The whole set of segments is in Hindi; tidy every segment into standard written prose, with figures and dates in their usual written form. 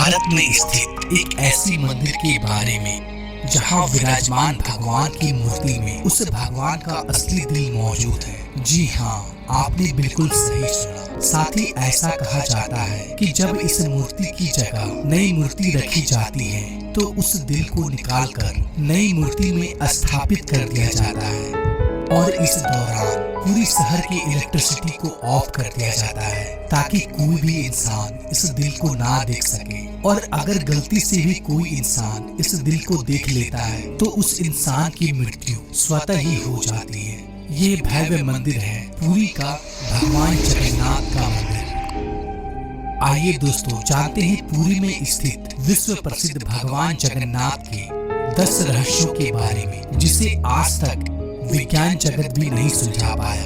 भारत में स्थित एक ऐसी मंदिर के बारे में जहां विराजमान भगवान की मूर्ति में उस भगवान का असली दिल मौजूद है। जी हाँ, आपने बिल्कुल सही सुना। साथ ही ऐसा कहा जाता है कि जब इस मूर्ति की जगह नई मूर्ति रखी जाती है तो उस दिल को निकालकर नई मूर्ति में स्थापित कर दिया जाता है और इस दौरान पूरी शहर की इलेक्ट्रिसिटी को ऑफ कर दिया जाता है ताकि कोई भी इंसान इस दिल को ना देख सके। और अगर गलती से भी कोई इंसान इस दिल को देख लेता है तो उस इंसान की मृत्यु स्वतः ही हो जाती है। ये भव्य मंदिर है पुरी का भगवान जगन्नाथ का मंदिर। आइए दोस्तों, जानते हैं पुरी में स्थित विश्व प्रसिद्ध भगवान जगन्नाथ के 10 रहस्यों के बारे में जिसे आज तक विज्ञान जगत भी नहीं सुलझा पाया।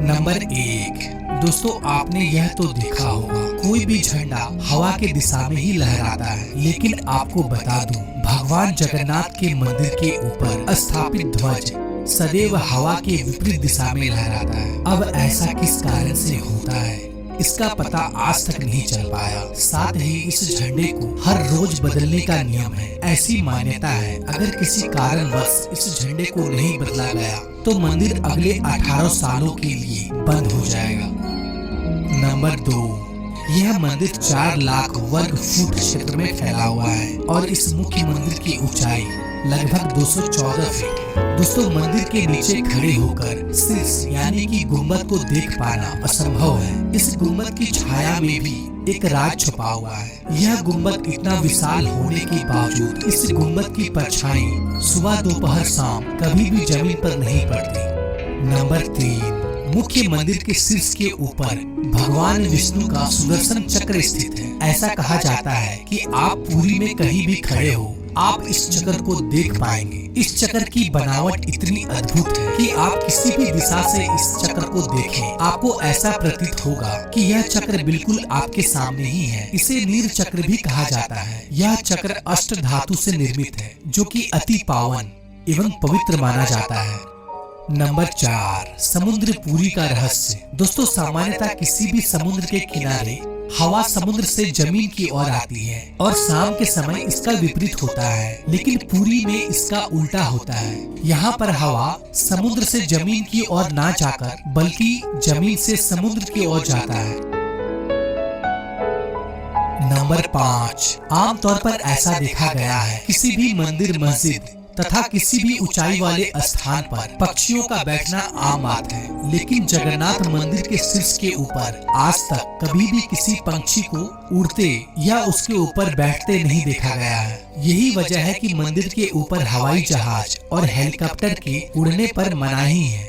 नंबर 1, दोस्तों आपने यह तो देखा होगा कोई भी झंडा हवा के दिशा में ही लहराता है, लेकिन आपको बता दूं भगवान जगन्नाथ के मंदिर के ऊपर स्थापित ध्वज सदैव हवा के विपरीत दिशा में लहराता है। अब ऐसा किस कारण से होता है इसका पता आज तक नहीं चल पाया। साथ ही इस झंडे को हर रोज बदलने का नियम है। ऐसी मान्यता है अगर किसी कारणवश इस झंडे को नहीं बदला गया तो मंदिर अगले 18 सालों के लिए बंद हो जाएगा। नंबर 2, यह मंदिर 4 लाख वर्ग फुट क्षेत्र में फैला हुआ है और इस मुख्य मंदिर की ऊंचाई लगभग 214 फीट है। दोस्तों मंदिर के नीचे खड़े होकर शीर्ष यानी कि गुम्बद को देख पाना असंभव है। इस गुम्बद की छाया में भी एक राज छुपा हुआ है। यह गुम्बद इतना विशाल होने के बावजूद इस गुम्बद की परछाई सुबह दोपहर शाम कभी भी जमीन पर नहीं पड़ती। नंबर 3, मुख्य मंदिर के शीर्ष के ऊपर भगवान विष्णु का सुदर्शन चक्र स्थित है। ऐसा कहा जाता है कि आप पुरी में कहीं भी खड़े हो आप इस चक्र को देख पाएंगे। इस चक्र की बनावट इतनी अद्भुत है कि आप किसी भी दिशा से इस चक्र को देखें आपको ऐसा प्रतीत होगा कि यह चक्र बिल्कुल आपके सामने ही है। इसे नीर चक्र भी कहा जाता है। यह चक्र अष्ट धातु से निर्मित है जो कि अति पावन एवं पवित्र माना जाता है। नंबर 4, समुद्र पुरी का रहस्य। दोस्तों सामान्यतः किसी भी समुद्र के किनारे हवा समुद्र से जमीन की ओर आती है और शाम के समय इसका विपरीत होता है, लेकिन पुरी में इसका उल्टा होता है। यहाँ पर हवा समुद्र से जमीन की ओर ना जाकर बल्कि जमीन से समुद्र की ओर जाता है। नंबर 5, आमतौर पर ऐसा देखा गया है किसी भी मंदिर मस्जिद तथा किसी भी ऊंचाई वाले स्थान पर पक्षियों का बैठना आम बात है, लेकिन जगन्नाथ मंदिर के शीर्ष के ऊपर आज तक कभी भी किसी पंछी को उड़ते या उसके ऊपर बैठते नहीं देखा गया है। यही वजह है कि मंदिर के ऊपर हवाई जहाज और हेलीकॉप्टर के उड़ने पर मनाही है।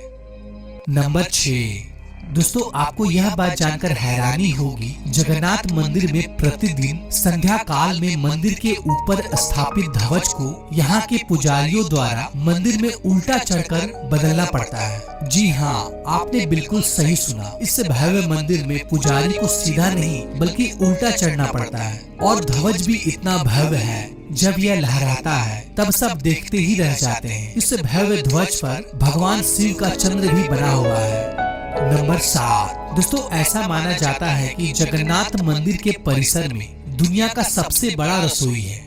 नंबर 6, दोस्तों आपको यह बात जानकर हैरानी होगी जगन्नाथ मंदिर में प्रतिदिन संध्या काल में मंदिर के ऊपर स्थापित ध्वज को यहाँ के पुजारियों द्वारा मंदिर में उल्टा चढ़कर बदलना पड़ता है। जी हाँ, आपने बिल्कुल सही सुना। इस भव्य मंदिर में पुजारी को सीधा नहीं बल्कि उल्टा चढ़ना पड़ता है और ध्वज भी इतना भव्य है जब यह लहराता है तब सब देखते ही रह जाते हैं। इस भव्य ध्वज पर भगवान शिव का चंद्र भी बना हुआ है। नंबर 7, दोस्तों ऐसा माना जाता है कि जगन्नाथ मंदिर के परिसर में दुनिया का सबसे बड़ा रसोई है।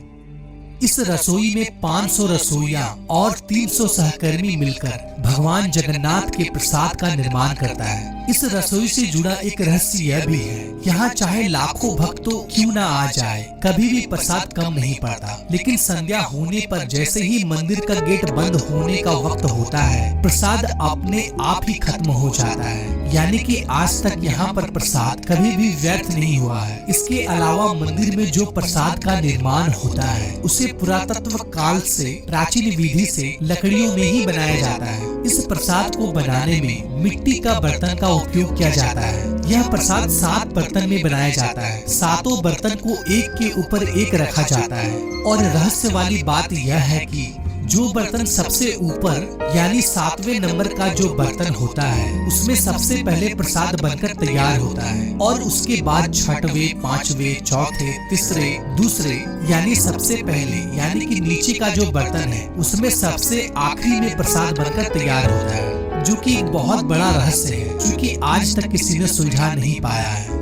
इस रसोई में 500 रसोइया और 300 सहकर्मी मिलकर भगवान जगन्नाथ के प्रसाद का निर्माण करता है। इस रसोई से जुड़ा एक रहस्य यह भी है, यहाँ चाहे लाखों भक्तों क्यों न आ जाए कभी भी प्रसाद कम नहीं पड़ता, लेकिन संध्या होने पर जैसे ही मंदिर का गेट बंद होने का वक्त होता है प्रसाद अपने आप ही खत्म हो जाता है। यानी कि आज तक यहाँ पर प्रसाद कभी भी व्यर्थ नहीं हुआ है। इसके अलावा मंदिर में जो प्रसाद का निर्माण होता है उसे पुरातत्व काल से प्राचीन विधि से लकड़ियों में ही बनाया जाता है। इस प्रसाद को बनाने में मिट्टी का बर्तन का उपयोग किया जाता है। यह प्रसाद 7 बर्तन में बनाया जाता है। 7 बर्तन को एक के ऊपर एक रखा जाता है और रहस्य वाली बात यह है कि जो बर्तन सबसे ऊपर यानी 7वें नंबर का जो बर्तन होता है उसमें सबसे पहले प्रसाद बनकर तैयार होता है और उसके बाद 6वें, 5वें, चौथे, तीसरे, दूसरे यानी सबसे पहले यानी कि नीचे का जो बर्तन है उसमें सबसे आखिरी में प्रसाद बनकर तैयार होता है, जो कि एक बहुत बड़ा रहस्य है क्योंकि आज तक किसी ने सुलझा नहीं पाया है।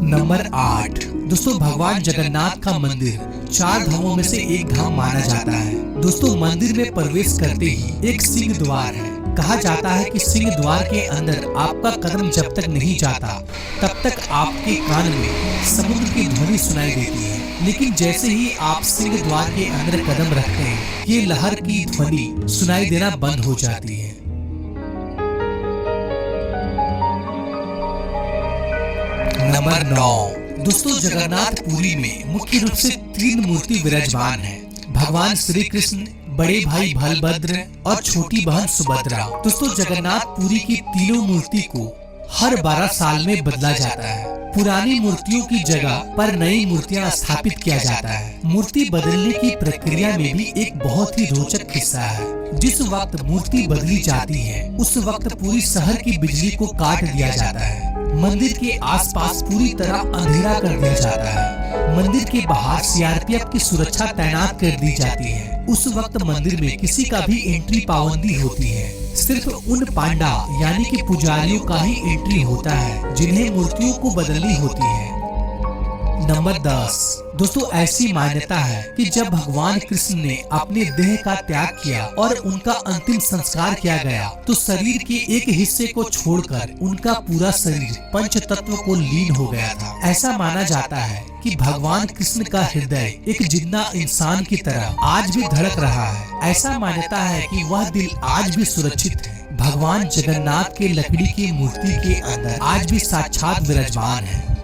नंबर 8, दोस्तों भगवान जगन्नाथ का मंदिर 4 धामों में से एक धाम माना जाता है। दोस्तों मंदिर में प्रवेश करते ही एक सिंह द्वार है। कहा जाता है कि सिंह द्वार के अंदर आपका कदम जब तक नहीं जाता तब तक आपके कान में समुद्र की ध्वनि सुनाई देती है, लेकिन जैसे ही आप सिंह द्वार के अंदर कदम रखते हैं ये लहर की ध्वनि सुनाई देना बंद हो जाती है। नंबर 9। दोस्तों जगन्नाथपुरी में मुख्य रूप से 3 मूर्ति विराजमान है। भगवान श्री कृष्ण, बड़े भाई बलभद्र और छोटी बहन सुभद्रा। दोस्तों जगन्नाथपुरी की तीनों मूर्ति को हर 12 साल में बदला जाता है। पुरानी मूर्तियों की जगह पर नई मूर्तियां स्थापित किया जाता है। मूर्ति बदलने की प्रक्रिया में भी एक बहुत ही रोचक किस्सा है। जिस वक्त मूर्ति बदली जाती है उस वक्त पूरी शहर की बिजली को काट दिया जाता है। मंदिर के आसपास पूरी तरह अंधेरा कर दिया जाता है। मंदिर के बाहर सीआरपीएफ की सुरक्षा तैनात कर दी जाती है। उस वक्त मंदिर में किसी का भी एंट्री पाबंदी होती है। सिर्फ उन पांडा यानी कि पुजारियों का ही एंट्री होता है जिन्हें मूर्तियों को बदलनी होती है। नंबर 10। दोस्तों ऐसी मान्यता है कि जब भगवान कृष्ण ने अपने देह का त्याग किया और उनका अंतिम संस्कार किया गया तो शरीर के एक हिस्से को छोड़कर उनका पूरा शरीर पंच तत्व को लीन हो गया था। ऐसा माना जाता है कि भगवान कृष्ण का हृदय एक जिंदा इंसान की तरह आज भी धड़क रहा है। ऐसा मान्यता है कि वह दिल आज भी सुरक्षित है। भगवान जगन्नाथ के लकड़ी की मूर्ति के अंदर आज भी साक्षात विराजमान है।